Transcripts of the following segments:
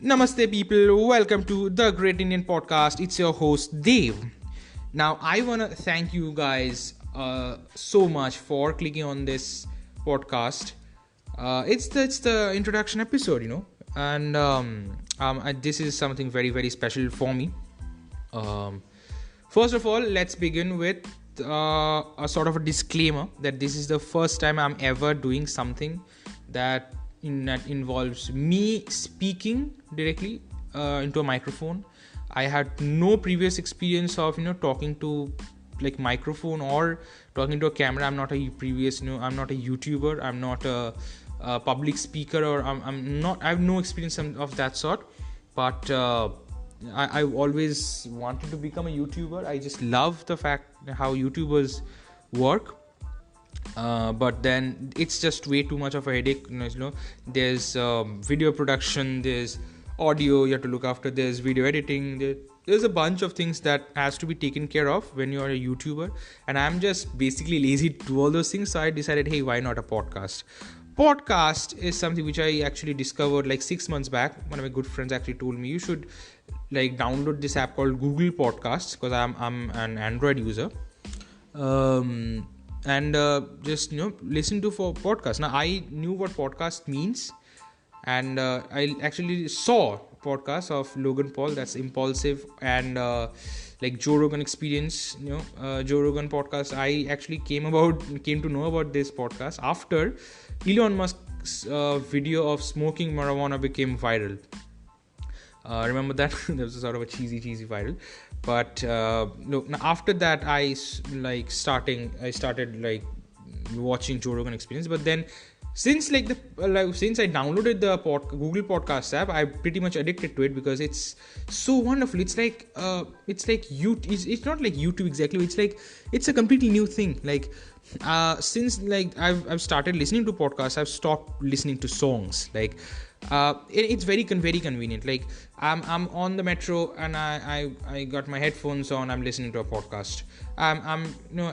Namaste people, welcome to the Great Indian Podcast. It's your host Dev. Now I want to thank you guys so much for clicking on this podcast. It's the introduction episode, and this is something very, very special for me. First of all, let's begin with a sort of a disclaimer that this is the first time I'm ever doing something that involves me speaking directly into a microphone. I had no previous experience of talking to like microphone or talking to a camera. I'm not a YouTuber. I'm not a public speaker, or I'm not. I have no experience of that sort. But I always wanted to become a YouTuber. I just love the fact how YouTubers work. But then it's just way too much of a headache. There's video production, there's audio you have to look after, there's video editing, there's a bunch of things that has to be taken care of when you're a YouTuber, and I'm just basically lazy to do all those things. So I decided, hey, why not a podcast? Podcast is something which I actually discovered like 6 months back. One of my good friends actually told me you should like download this app called Google Podcasts, because I'm an Android user. And just listen to for podcasts. Now I knew what podcast means, and I actually saw podcasts of Logan Paul, that's Impulsive, and like Joe Rogan Experience, Joe Rogan podcast. I actually came to know about this podcast after Elon Musk's video of smoking marijuana became viral. Remember that? There was a sort of a cheesy viral. But after that I started like watching Joe Rogan Experience. But then since I downloaded the Google Podcast app, I'm pretty much addicted to it because it's so wonderful. It's like it's not like YouTube exactly. It's a completely new thing. Since I've started listening to podcasts, I've stopped listening to songs. It's very convenient. I'm on the metro and I got my headphones on. I'm listening to a podcast. I'm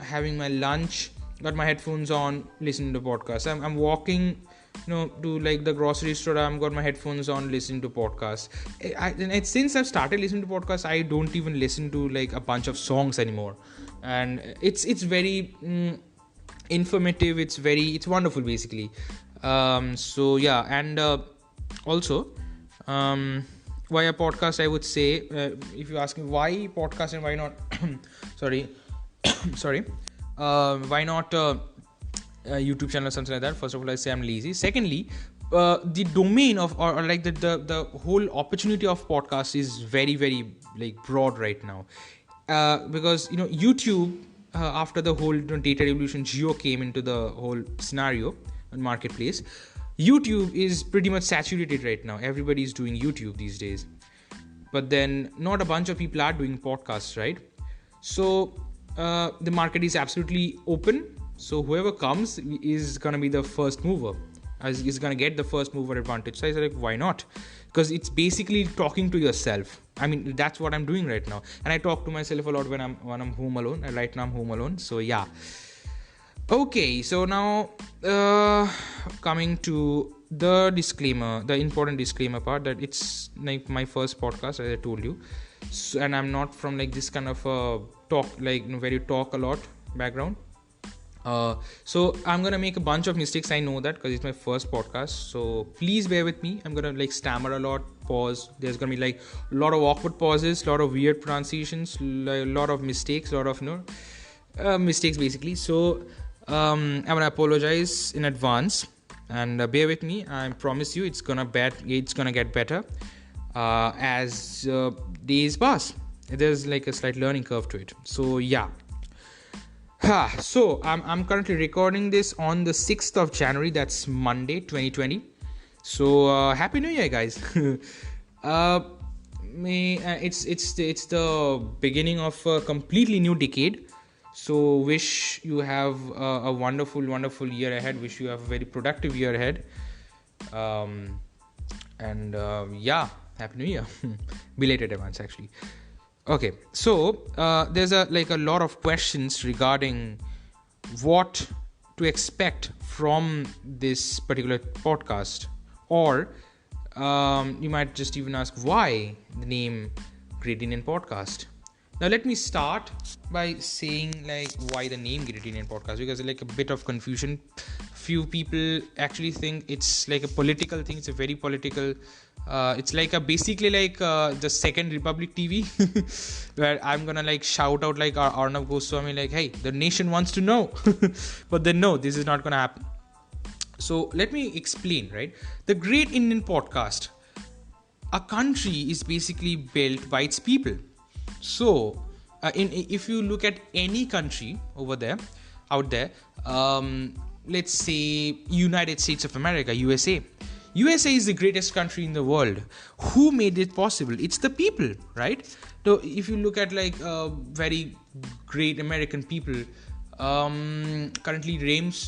having my lunch, got my headphones on, listening to podcast. I'm walking to like the grocery store. I've got my headphones on, listening to podcasts. Since I've started listening to podcasts, I don't even listen to like a bunch of songs anymore, and it's very informative. It's wonderful basically. So yeah, and also why a podcast, I would say, if you ask me why podcast and why not why not a YouTube channel or something like that. First of all, I say I'm lazy. Secondly, the domain of or like the whole opportunity of podcast is very, very like broad right now, because YouTube, after the whole data revolution, Geo came into the whole scenario and marketplace. YouTube is pretty much saturated right now. Everybody is doing YouTube these days, but then not a bunch of people are doing podcasts, right? So the market is absolutely open. So whoever comes is gonna be the first mover, is gonna get the first mover advantage. So I said, why not? Because it's basically talking to yourself. I mean, that's what I'm doing right now, and I talk to myself a lot when I'm home alone. And right now I'm home alone. So yeah. Okay, so now coming to the disclaimer, the important disclaimer part, that it's like my first podcast, as I told you. So, and I'm not from like this kind of talk a lot background. So I'm gonna make a bunch of mistakes. I know that because it's my first podcast. So please bear with me. I'm gonna like stammer a lot, pause. There's gonna be like a lot of awkward pauses, a lot of weird pronunciations, a lot of mistakes, a lot of mistakes basically. So I'm gonna apologize in advance, and bear with me. I promise you it's gonna get better as days pass. There's like a slight learning curve to it. So yeah. So I'm currently recording this on the 6th of January. That's Monday 2020. So happy New Year, guys. It's the beginning of a completely new decade. So wish you have a wonderful year ahead. Wish you have a very productive year ahead. Yeah, happy New Year. Belated advance, actually. Okay, so there's a lot of questions regarding what to expect from this particular podcast, or You might just even ask why the name Great Indian Podcast. Now let me start by saying like why the name Great Indian Podcast, because like a bit of confusion. Few people actually think it's like a political thing. It's a very political. It's like basically like the Second Republic TV, where I'm gonna like shout out like Arnav Goswami like, hey, the nation wants to know, but then no, this is not gonna happen. So let me explain, right? The Great Indian Podcast. A country is basically built by its people. So, if you look at any country out there, let's say United States of America, USA. USA is the greatest country in the world. Who made it possible? It's the people, right? So, if you look at like very great American people, currently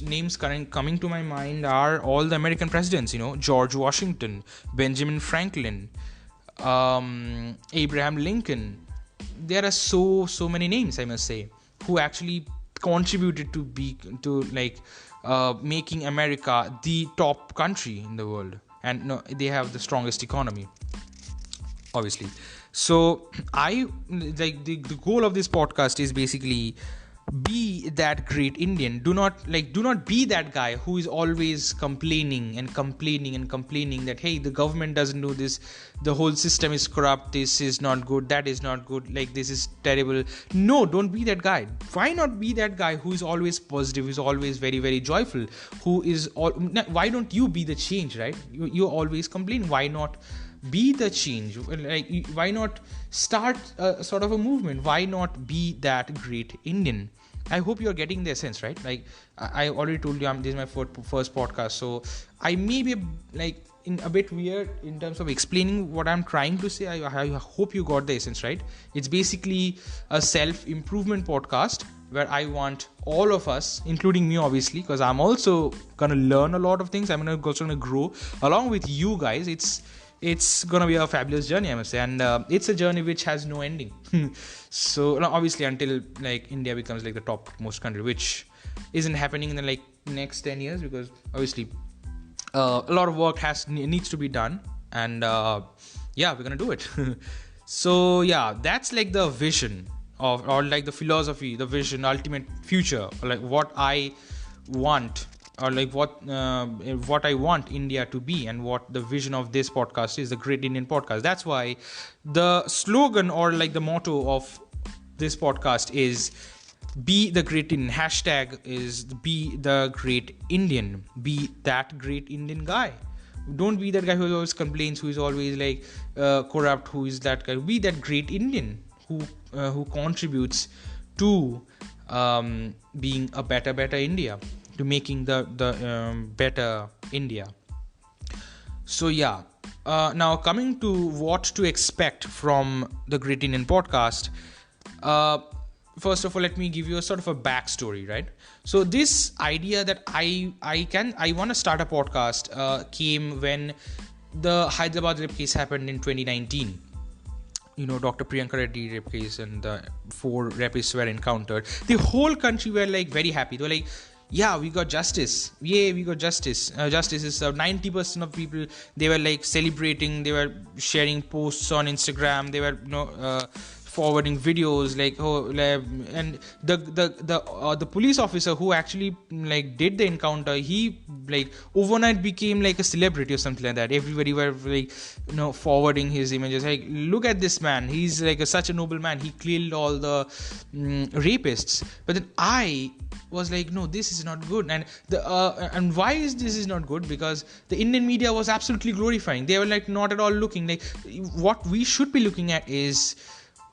names coming to my mind are all the American presidents. George Washington, Benjamin Franklin, Abraham Lincoln. There are so many names, I must say, who actually contributed to making America the top country in the world, and they have the strongest economy, obviously. So I like the goal of this podcast is basically be that great Indian. Do not be that guy who is always complaining that, hey, the government doesn't do this, the whole system is corrupt, this is not good, that is not good, like this is terrible. No, don't be that guy. Why not be that guy who is always positive, who is always very, very joyful, why don't you be the change, right? You always complain. Why not be the change? Like, why not start a sort of a movement? Why not be that great Indian? I hope you're getting the essence, right? Like I already told you, this is my first podcast, so I may be like in a bit weird in terms of explaining what I'm trying to say. I hope you got the essence, right? It's basically a self-improvement podcast where I want all of us, including me obviously, because I'm also gonna learn a lot of things. I'm also gonna grow along with you guys. It's gonna be a fabulous journey, I must say, and it's a journey which has no ending. So obviously until like India becomes like the top most country, which isn't happening in the like next 10 years, because obviously a lot of work needs to be done, and we're gonna do it. So that's like the vision or like the philosophy, the vision, ultimate future, like what I want, or like what I want India to be, and what the vision of this podcast is, the Great Indian Podcast. That's why the slogan or like the motto of this podcast is be the great Indian. Hashtag is be the great Indian. Be that great Indian guy. Don't be that guy who always complains, who is always like corrupt, who is that guy. Be that great Indian who contributes to being a better India, to making the better India. So now coming to what to expect from the Great Indian Podcast. First of all, let me give you a sort of a backstory, right? So this idea that I want to start a podcast came when the Hyderabad rape case happened in 2019. Dr. Priyanka Reddy rape case, and the 4 rapists were encountered. The whole country were like very happy. They were like, yeah, we got justice. Yay, we got justice. Justice is 90% of people. They were like celebrating. They were sharing posts on Instagram. They were forwarding videos and the police officer who actually like did the encounter, he like overnight became like a celebrity or something like that. Everybody were like forwarding his images, like, look at this man, he's like such a noble man, he killed all the rapists. But then I was like, no, this is not good. And why is this not good? Because the Indian media was absolutely glorifying. They were like not at all looking like what we should be looking at is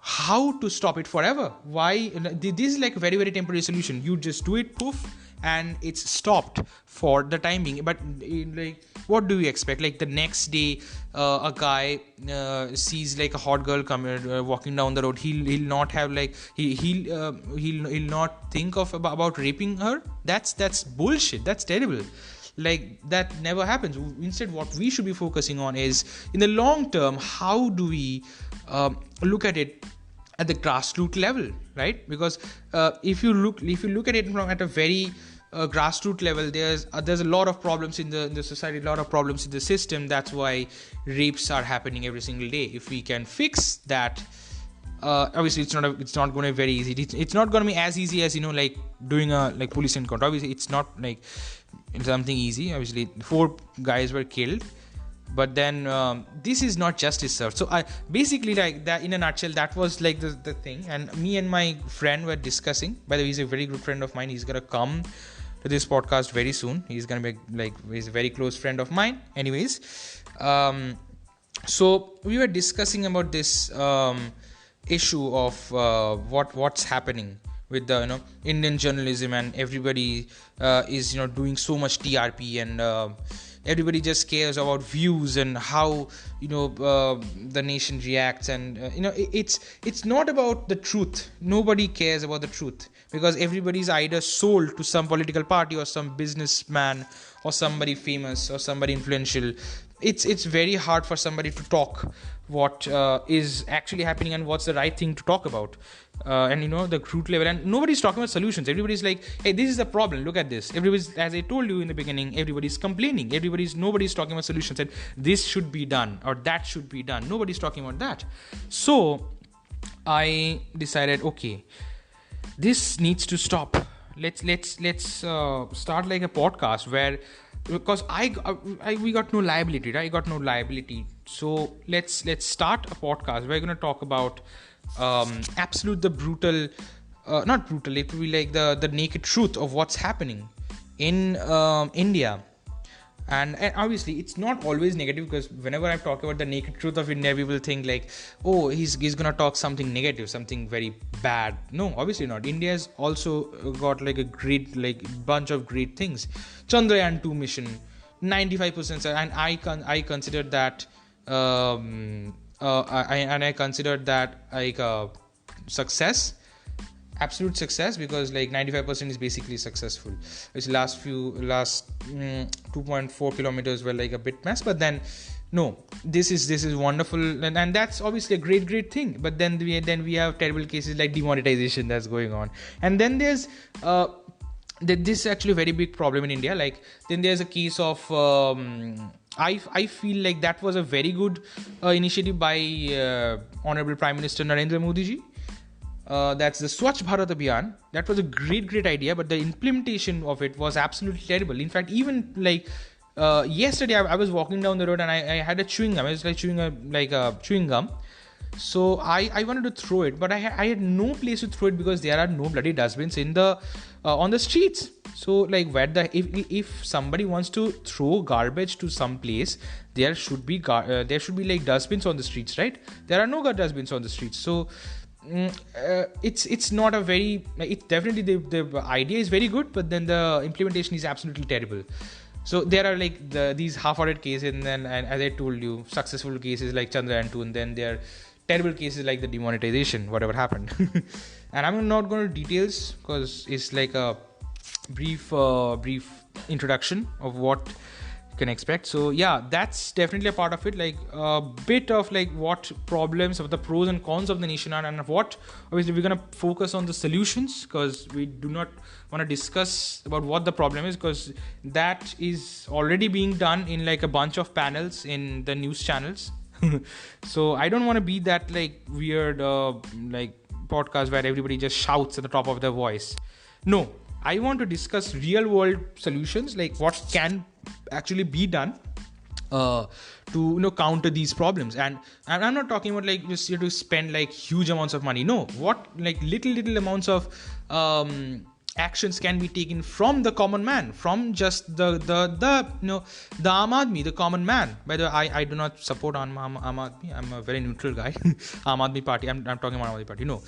how to stop it forever. Why? This is like a very, very temporary solution. You just do it, poof, and it's stopped for the time being. But like, what do you expect? Like the next day, a guy sees like a hot girl coming walking down the road. He'll not have like he'll not think of about raping her. That's bullshit. That's terrible. Like that never happens. Instead, what we should be focusing on is, in the long term, how do we look at it at the grassroots level, right? Because if you look at it from at a very grassroots level, there's a lot of problems in the society, a lot of problems in the system. That's why rapes are happening every single day. If we can fix that, obviously it's not going to be very easy. It's not going to be as easy as, like doing a police encounter. Obviously it's not like something easy. Obviously 4 guys were killed, but then this is not justice served. So I basically, like that, in a nutshell, that was like the thing. And me and my friend were discussing. By the way, he's a very good friend of mine. He's gonna come to this podcast very soon. He's gonna be he's a very close friend of mine. Anyways, so we were discussing about this issue of what's happening with the Indian journalism, and everybody is doing so much TRP, and everybody just cares about views and how the nation reacts, and it's not about the truth. Nobody cares about the truth, because everybody's either sold to some political party or some businessman or somebody famous or somebody influential. It's very hard for somebody to talk what is actually happening and what's the right thing to talk about, and the root level. And nobody's talking about solutions. Everybody's like, hey, this is the problem, look at this. Everybody's, as I told you in the beginning, everybody's complaining. Nobody's talking about solutions, and this should be done or that should be done. Nobody's talking about that. So I decided, okay, this needs to stop. Let's start like a podcast where, because we got no liability, right? I got no liability. So let's start a podcast. We're going to talk about the brutal, not brutal, it will be like the naked truth of what's happening in India. And obviously it's not always negative, because whenever I talk about the naked truth of India, people think like, oh, he's gonna talk something negative, something very bad. No, obviously not. India's also got like a great, bunch of great things. Chandrayaan 2 mission, 95%, and I consider that I consider that like a success. Absolute success, because 95% is basically successful. Which last 2.4 kilometers were like a bit mess, but then no, this is wonderful, and that's obviously a great thing. But then we have terrible cases like demonetization that's going on, and then there's this is actually a very big problem in India. Then there's a case of I feel like that was a very good initiative by Honorable Prime Minister Narendra Modi ji. That's the Swachh Bharat Abhiyan. That was a great idea, but the implementation of it was absolutely terrible. In fact, even yesterday, I was walking down the road and I had a chewing gum. I was chewing a chewing gum. So I wanted to throw it, but I had no place to throw it, because there are no bloody dustbins in the on the streets. So if somebody wants to throw garbage to some place, there should be dustbins on the streets, right? There are no dustbins on the streets. So it's not a very, it's definitely the idea is very good, but then the implementation is absolutely terrible. So there are these half-hearted cases, and then, and as I told you, successful cases like Chandrayaan 2, and then there are terrible cases like the demonetization, whatever happened. And I'm not going to details, because it's like a brief introduction of what can expect. So yeah, that's definitely a part of it, a bit of what problems, of the pros and cons of the nation are, and what obviously we're going to focus on the solutions, because we do not want to discuss about what the problem is, because that is already being done in a bunch of panels in the news channels. So I don't want to be that weird podcast where everybody just shouts at the top of their voice. No, I want to discuss real world solutions, what can actually be done to counter these problems. And I'm not talking about just you have to spend huge amounts of money. No, what little amounts of actions can be taken from the common man, from just the Aam Aadmi, the common man. By the way, I do not support Aam Aadmi. I'm a very neutral guy. Aam Aadmi Party. I'm talking about Aam Aadmi Party. No,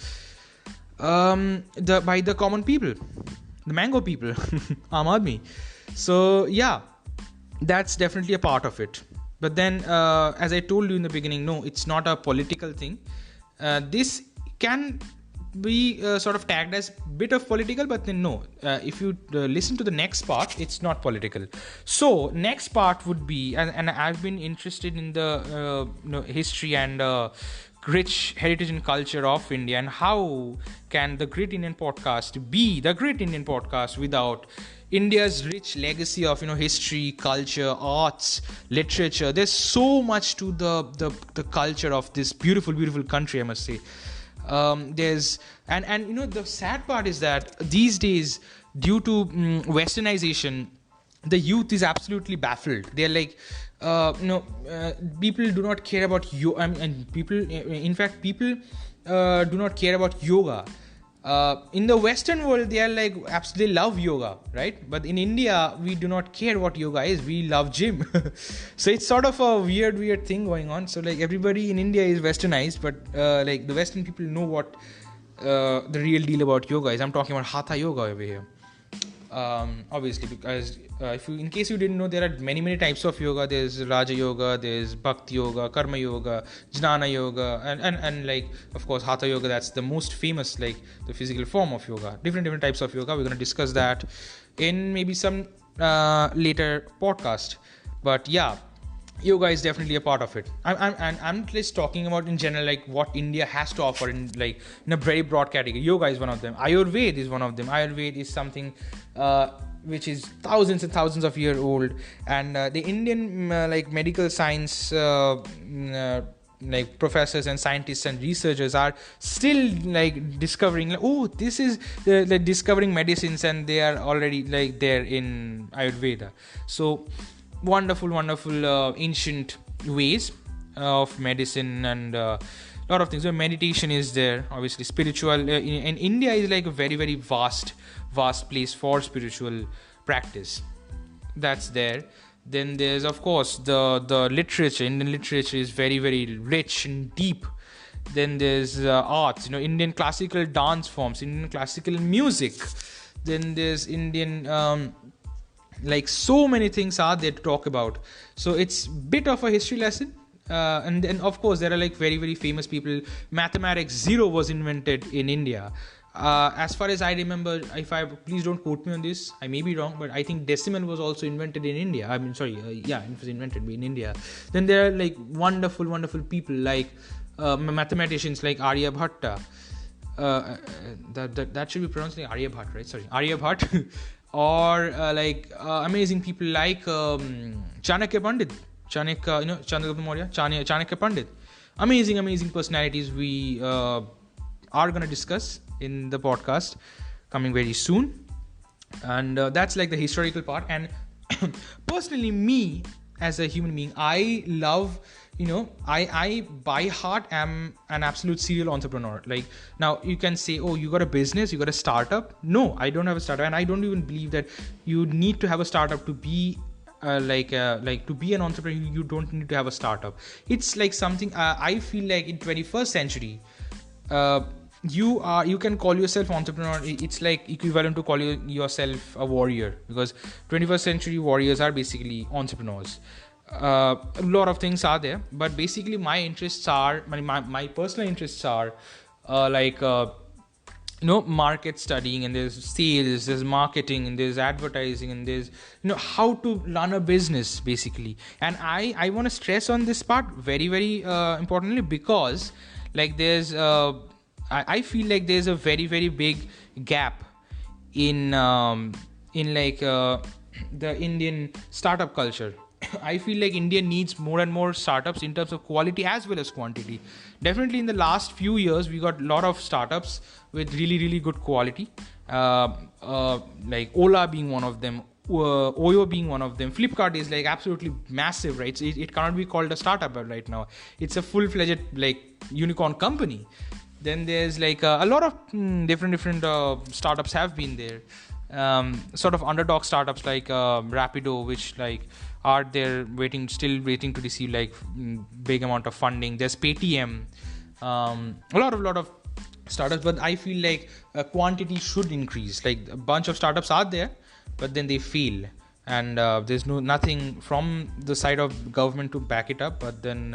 by the common people, the mango people, Aam Aadmi. So yeah, that's definitely a part of it. But then, as I told you in the beginning, no, it's not a political thing. This can be sort of tagged as bit of political, but then no, if you listen to the next part, it's not political. So next part would be, and I've been interested in the history and rich heritage and culture of India, and how can the Great Indian Podcast be the Great Indian Podcast without India's rich legacy of history, culture, arts, literature. There's so much to the culture of this beautiful country, I must say. There's and the sad part is that these days, due to westernization, the youth is absolutely baffled. They're like, people do not care about and people, in fact, people do not care about yoga. In the Western world, they are like, absolutely love yoga, right? But in India, we do not care what yoga is. We love gym. So it's sort of a weird thing going on. So like everybody in India is westernized, but like the Western people know what the real deal about yoga is. I'm talking about Hatha yoga over here. Obviously, because in case you didn't know, there are many types of yoga. There's Raja Yoga, there's Bhakti Yoga, Karma Yoga, Jnana Yoga, and like, of course, Hatha Yoga. That's the most famous, like the physical form of yoga. Different types of yoga. We're going to discuss that in maybe some later podcast. But yeah, yoga is definitely a part of it. I'm just talking about in general, like what India has to offer in a very broad category. Yoga is one of them. Ayurveda is one of them. Ayurveda is something which is thousands and thousands of years old, and the Indian like medical science like professors and scientists and researchers are still like discovering, like, oh, this is the discovering medicines, and they are already like there in Ayurveda. So wonderful ancient ways of medicine, and a lot of things. So meditation is there, obviously. Spiritual in India is like a very vast place for spiritual practice. That's there. Then there's, of course, the literature. Indian literature is very rich and deep. Then there's arts, Indian classical dance forms, Indian classical music. Then there's Indian like so many things are there to talk about. So it's bit of a history lesson. And then, of course, there are like very famous people. Mathematics, zero was invented in India. As far as I remember, please don't quote me on this, I may be wrong, but I think decimal was also invented in India. I mean, sorry, it was invented in India. Then there are like wonderful people like mathematicians like Aryabhatta. That should be pronounced like Aryabhat, right? Sorry, Aryabhat. Or amazing people like Chanakya Pandit. Chandragupta Maurya, Chanakya Pandit. Amazing personalities we are going to discuss in the podcast coming very soon. And that's like the historical part. And personally, me as a human being, I love, I by heart am an absolute serial entrepreneur. Like, now you can say, oh, you got a business, you got a startup. No, I don't have a startup, and I don't even believe that you need to have a startup to be to be an entrepreneur. You don't need to have a startup. It's like something I feel like in 21st century, you can call yourself entrepreneur. It's like equivalent to call yourself a warrior, because 21st century warriors are basically entrepreneurs. A lot of things are there, but basically my interests are my personal interests are market studying, and there's sales, there's marketing, and there's advertising, and there's how to run a business basically. And I want to stress on this part very importantly, because like there's I feel like there's a very big gap in the Indian startup culture. I feel like India needs more and more startups in terms of quality as well as quantity. Definitely in the last few years, we got a lot of startups with really good quality. Like Ola being one of them, Oyo being one of them. Flipkart is like absolutely massive, right? So it cannot be called a startup right now. It's a full-fledged like unicorn company. Then there's like a lot of different startups have been there. Sort of underdog startups like Rapido, which like are there still waiting to receive like big amount of funding. There's Paytm, a lot of startups, but I feel like quantity should increase. Like a bunch of startups are there, but then they fail, and there's nothing from the side of government to back it up. But then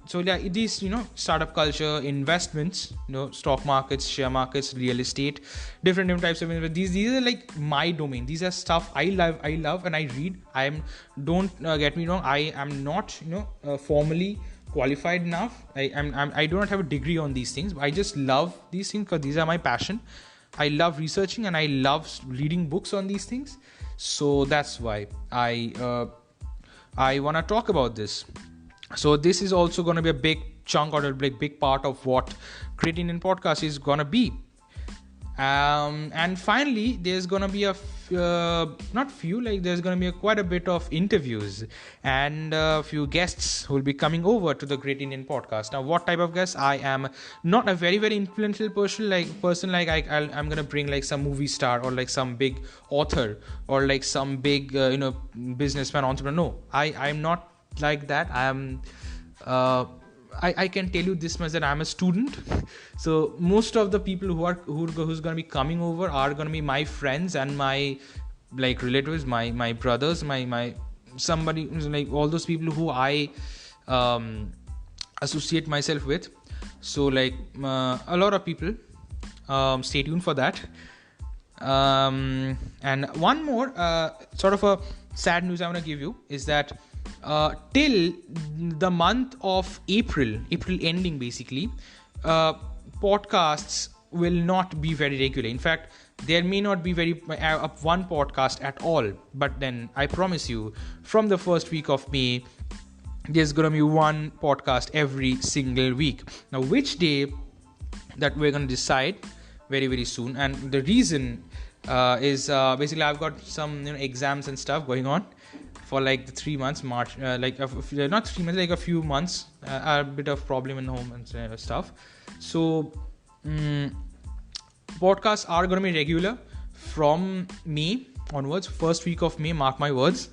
so yeah, these startup culture, investments, stock markets, share markets, real estate, different types of investments. These are like my domain. These are stuff I love and I read. Don't get me wrong, I am not formally qualified enough. I do not have a degree on these things, but I just love these things because these are my passion. I love researching and I love reading books on these things. So that's why I want to talk about this. So this is also going to be a big chunk or a big part of what Great Indian Podcast is going to be. And finally, there's going to be there's going to be quite a bit of interviews and a few guests who will be coming over to the Great Indian Podcast. Now, what type of guests? I am not a very, very influential person. I'm going to bring like some movie star or like some big author or like some big, businessman, entrepreneur. No, I'm not like that. I can tell you this much, that I'm a student. So most of the people who's going to be coming over are going to be my friends and my like relatives, my brothers, my somebody, like all those people who I associate myself with. So like a lot of people. Stay tuned for that. And one more sort of a sad news I want to give you is that till the month of April ending basically, podcasts will not be very regular. In fact, there may not be one podcast at all, but then I promise you, from the first week of May, there's gonna be one podcast every single week. Now, which day, that we're gonna decide very, very soon. And the reason is basically I've got some exams and stuff going on for like the 3 months, March, not 3 months, like a few months, a bit of problem in home and stuff. So podcasts are going to be regular from May onwards, first week of May, mark my words.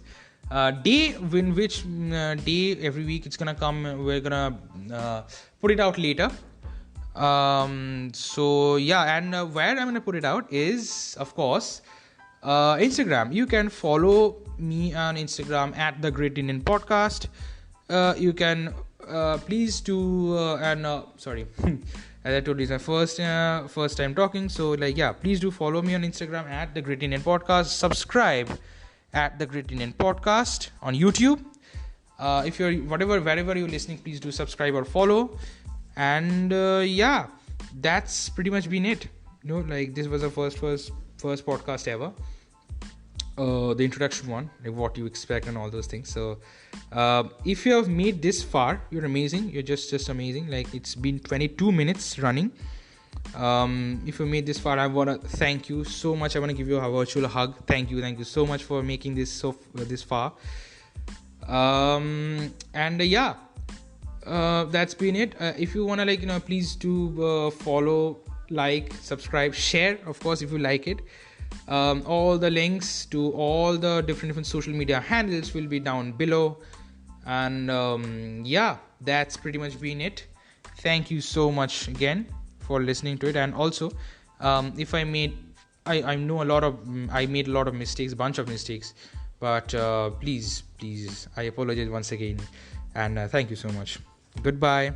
Day every week it's going to come, we're going to put it out later. So yeah, and where I'm going to put it out is, of course, Instagram. You can follow me on Instagram at the Great Indian Podcast. You can please do sorry as I told you, it's my first time talking, so please do follow me on Instagram at the Great Indian Podcast. Subscribe at the Great Indian Podcast on YouTube. If you're wherever you're listening, please do subscribe or follow. And that's pretty much been it. This was the first podcast ever, the introduction one, like what you expect and all those things. So if you have made this far, you're amazing. You're just amazing. Like, it's been 22 minutes running. If you made this far, I want to thank you so much. I want to give you a virtual hug. Thank you so much for making this this far. That's been it. If you want to please do follow, like, subscribe, share, of course, if you like it. All the links to all the different social media handles will be down below. And that's pretty much been it. Thank you so much again for listening to it. And also, if I made a lot of mistakes, bunch of mistakes, but please, I apologize once again. And thank you so much. Goodbye.